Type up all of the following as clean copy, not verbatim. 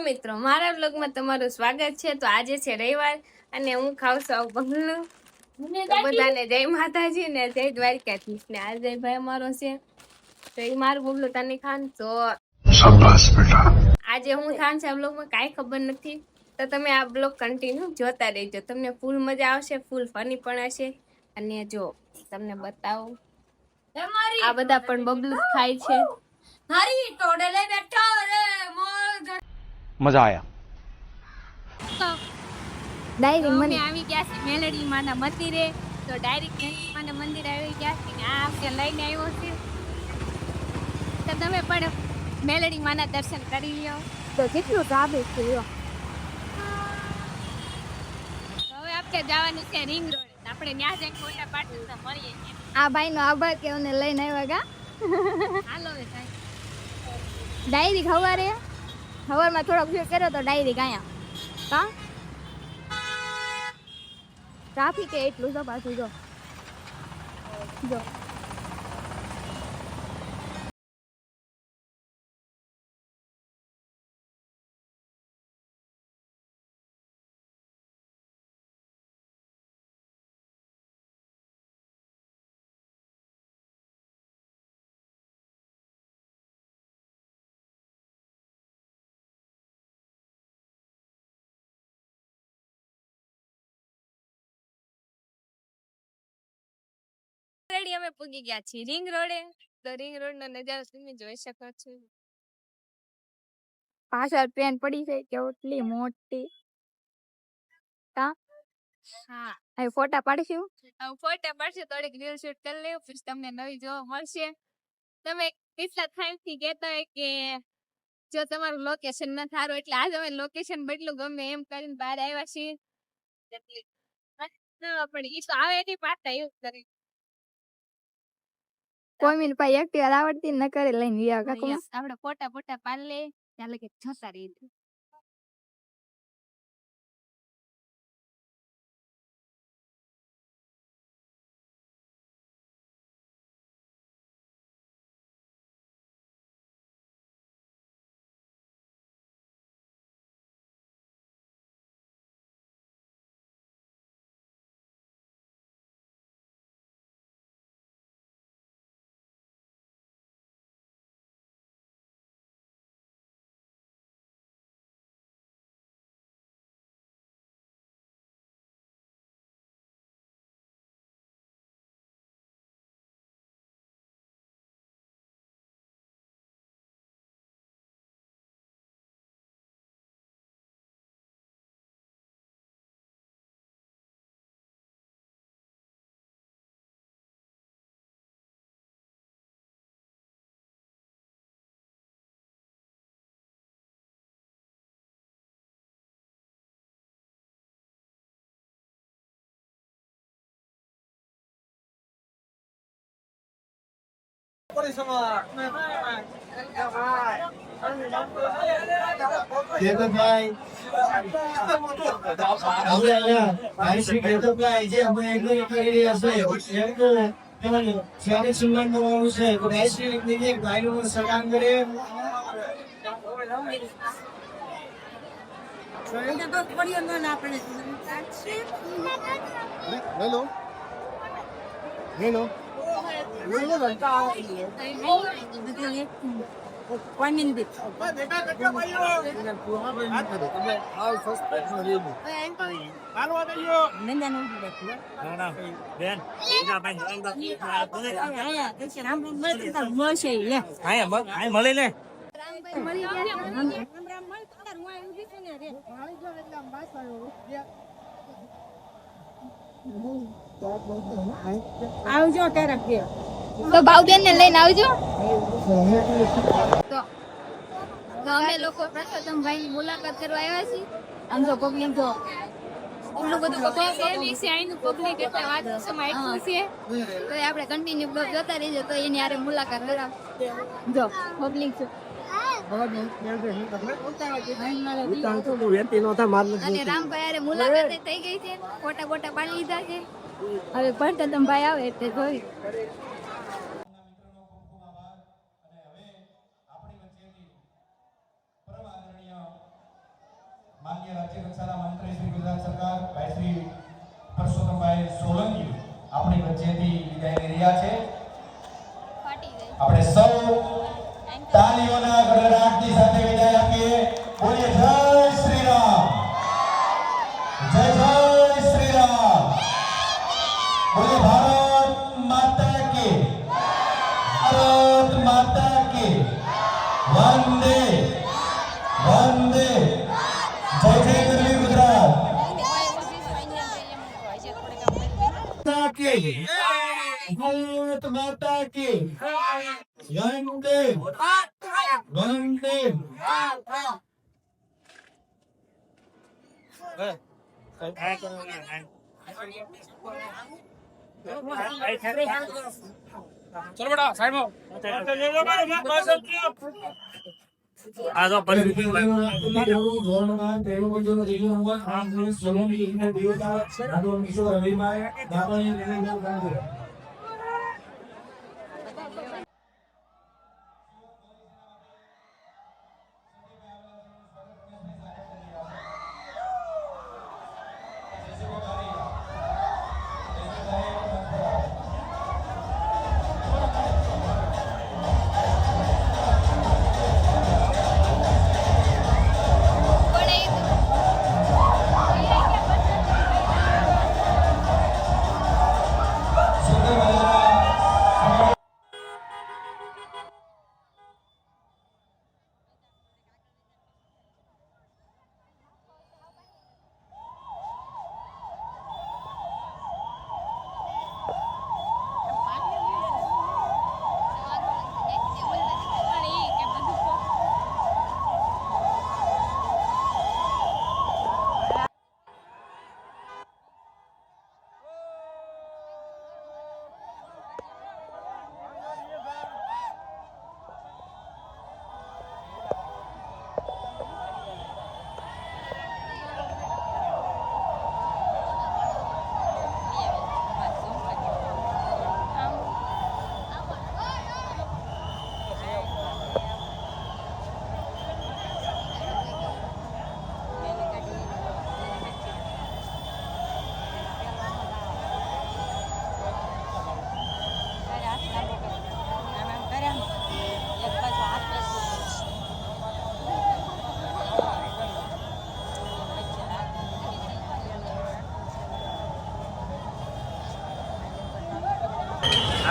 મિત્રો, મારા વ્લોગમાં તમારું સ્વાગત છે। તો આજે છે રવિવાર અને હું ખાઉં છું બંગલું। તો બધાને જય માતાજી ને જય દ્વારકાધીશ ને આજે ભાઈ અમારો છે તો એ મારું બબલું તને ખાન તો શાબાશ બેટા। આજે હું ખાન છે આ વ્લોગમાં કાંઈ ખબર નથી તો તમે આ વ્લોગ કન્ટિન્યુ જોતા રહેજો, તમને ફૂલ મજા આવશે, ફૂલ ફની પણ હશે। અને જો તમને બતાવું આ બધા પણ બબલું ખાય છે। मजा आया। ડાયરેક્ટ મને આવી ગયા છે મેલડી માના મંદિરે। તો ડાયરેક્ટ મેલડી માના મંદિરે આવી ગયા છે ને આ આપણે લઈને આવ્યો છે તો તમે પણ મેલડી માના દર્શન કરી લ્યો। તો કેટલું ટ્રાફિક છે લ્યો। હવે આપણે જવાનું છે રિંગ રોડ, આપણે ત્યાં જઈને ફોટા પાડશું તો મળીએ। આ ભાઈ નો આભાર કે અમને લઈને આવ્યા ગા। હાલો હવે સાહેબ ડાયરેક્ટ હવારમાં થોડોક વ્યૂ કર્યો તો ડાયરેક્ટ આયા કા ટ્રાફિક એટલું છે પાછું જો ઓલરેડી અમે પૂગી ગયા છીએ રિંગ રોડે। તો રિંગ રોડ નો નજારો તમે જોઈ શકો છો। પાછળ ટ્રેન પડી છે કેટલી મોટી કા હા હવે ફોટા પાડીશું। હવે ફોટા પાડશે થોડીક રીલ શૂટ કરી લેવું પછી તમને નવી જોવા મળશે। તમે કેટલા ટાઈમ થી કહેતા હોય કે જો તમારું લોકેશન ન સારું એટલે આજ અમે લોકેશન બદલું ગમે એમ કરીને બહાર આવ્યા છીએ પણ ઈ તો આવે એની પાછા એવું કરે કોઈ મિનિટ ભાઈ એક્ટિવા આવડતી ન કરે લઈને ગયા કાકો આપણે ફોટા પાડ લે ત્યાં લગે જતા રહી। Hello. One minute. આવજો ક્યારેક તો ભાવબેન ને લઈને આવજો। તો અમે લોકો પ્રસાદમભાઈ ની મુલાકાત કરવા આવ્યા છીએ। આમ તો પબ્લિક જો એટલું બધું પબ્લિક છે અહીંનું પબ્લિક એટલે વાત સમય એટલું છે તો આપણે કન્ટિન્યુ બ્લોગ જોતા રહીજો તો એની આરે મુલાકાત કરાવ જો પબ્લિક છે અને રામભાઈ આરે મુલાકાત થઈ ગઈ છે, ફોટા પાડી લીધા છે। હવે પ્રસાદમભાઈ આવે એટલે જોઈ સોલંકી આપણી વચ્ચેથી વિદાય લઈ રહ્યા છે. ફાટી જાય. આપણે સૌ તાળીઓના ગડગડાટની સાથે વિદાય આપીએ. બોલીએ જય શ્રી રામ, જય જય શ્રી રામ, બોલીએ ભારત માતા કી, ભારત માતા કી, વંદે વંદે, જય જય ગરવી ગુજરાત. માતા કી, ભારત માતા કી, વંદે વંદે. चलो बेटा साइड में आ जाओ पहले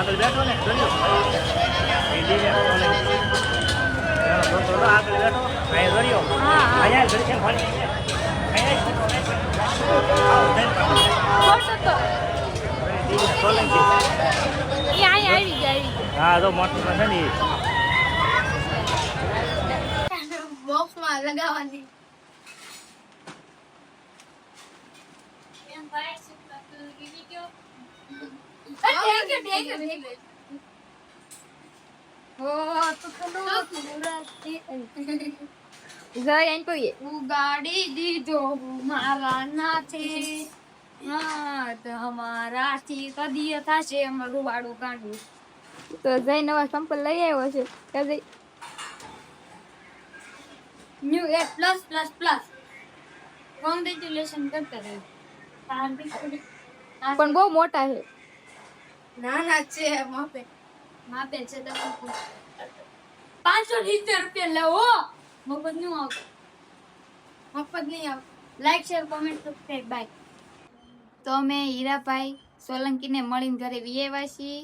આગળ બેઠો ને જોયું આગળ બેઠો અહીં જોયો અહીંયા દર્શન ફરી હા તો મોટું છે ને બોક્સમાં લગાવવાની. ઉગાડી દીધો મારા નાથે, હા તમારાથી કદી થશે અમારું વાળું કાઢવું. તો જય નવા સંપલ લઈ આવ્યો છે કે જય ન્યુ એ પ્લસ પ્લસ પ્લસ કોંગ્રેચ્યુલેશન કરતા રહે. પણ બહુ મોટા છે. નાના છે માપે માપે છે. તમે 570 રૂપિયા લેવો. મફત નહીં આવતો, મફત નહીં આવતો. Like share comment subscribe by. તો અમે હીરાભાઈ સોલંકીને મળીને ઘરે વિયેવા છીએ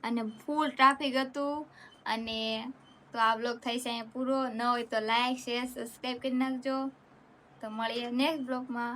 અને ફૂલ ટ્રાફિક હતું. અને તો આ બ્લોગ થઈ છે અહીંયા પૂરો. ન હોય તો લાઈક શેર સબસ્ક્રાઇબ કરી નાખજો. તો મળીએ નેક્સ્ટ બ્લોગમાં.